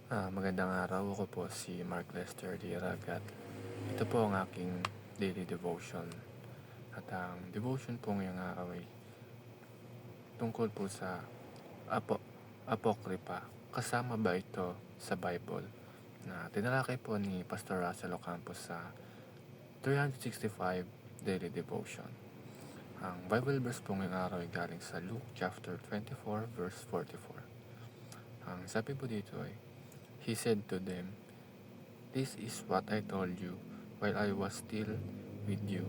Magandang araw. Ako po si Mark Lester Lirag at ito po ang aking daily devotion. At ang devotion po ngayong araw ay tungkol po sa Apo Apokripa. Kasama ba ito sa Bible? Na tinalakay po ni Pastor Russell Ocampo sa 365 Daily Devotion. Ang Bible verse po ngayong araw ay galing sa Luke chapter 24 verse 44. Ang sabi po dito ay, He said to them, "This is what I told you while I was still with you.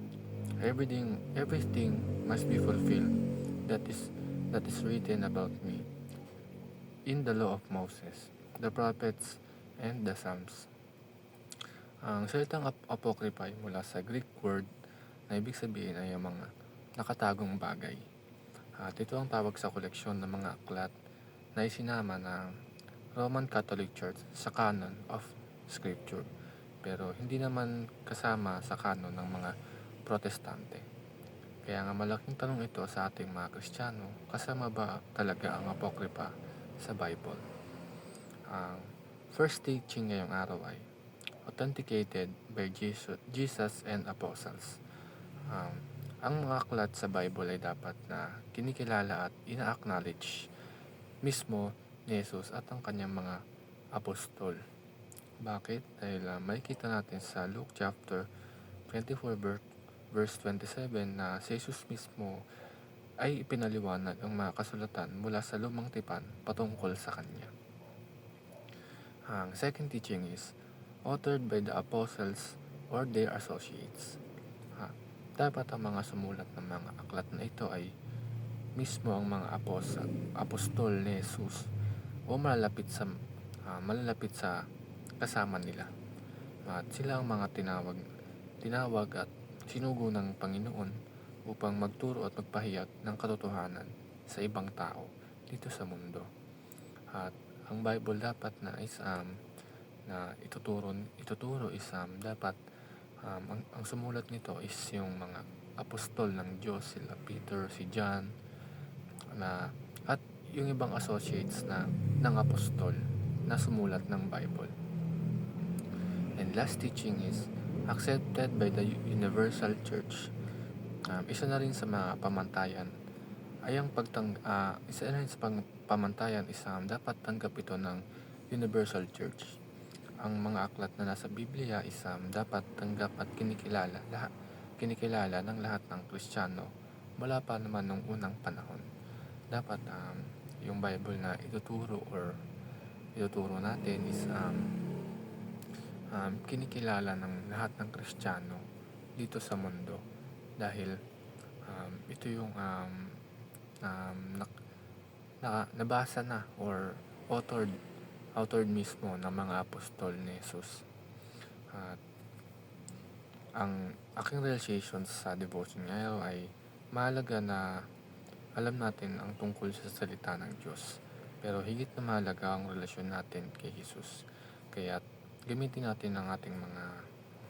Everything must be fulfilled that is written about me in the law of Moses, the prophets, and the Psalms." Ang salitang apokrypha ay mula sa Greek word na ibig sabihin ay ang mga nakatagong bagay. At ito ang tawag sa koleksyon ng mga aklat na isinama ng Roman Catholic Church sa canon of Scripture, pero hindi naman kasama sa canon ng mga Protestante. Kaya nga malaking tanong ito sa ating mga Kristiyano, kasama ba talaga ang Apokripa sa Bible? Ang first teaching ngayong araw ay authenticated by Jesus and Apostles. Ang mga aklat sa Bible ay dapat na kinikilala at ina-acknowledge mismo ni Jesus at ang kanyang mga apostol. Bakit? Dahil makikita natin sa Luke chapter 24 verse 27 na si Jesus mismo ay ipinaliwanag ang mga kasulatan mula sa lumang tipan patungkol sa kanya. Ang second teaching is authored by the apostles or their associates. Dapat ang mga sumulat ng mga aklat na ito ay mismo ang mga apostol ni Jesus o malalapit sa kasama nila. At sila ang mga tinawag at sinugo ng Panginoon upang magturo at magpahayag ng katotohanan sa ibang tao dito sa mundo. At ang Bible dapat na ituturo is dapat ang sumulat nito is yung mga apostol ng Diyos, sila Peter, si John, at yung ibang associates ng apostol na sumulat ng Bible. And last teaching is accepted by the Universal Church. Isa na rin sa mga pamantayan ay pamantayan is dapat tanggap ito ng Universal Church. Ang mga aklat na nasa Biblia is dapat tanggap at kinikilala ng lahat ng Kristiyano mula pa naman nung unang panahon. Dapat yung Bible na ituturo natin is kinikilala ng lahat ng Kristiyano dito sa mundo dahil ito yung nabasa na or authored mismo ng mga apostol ni Jesus. At ang aking realization sa devotion ngayon ay mahalaga na alam natin ang tungkol sa salita ng Diyos, pero higit na mahalaga ang relasyon natin kay Jesus. Kaya gamitin natin ang ating mga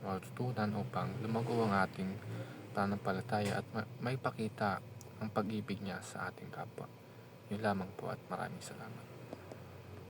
matutunan upang lumago ang ating pananampalataya at maipakita ang pag-ibig niya sa ating kapwa. Yun lamang po at maraming salamat.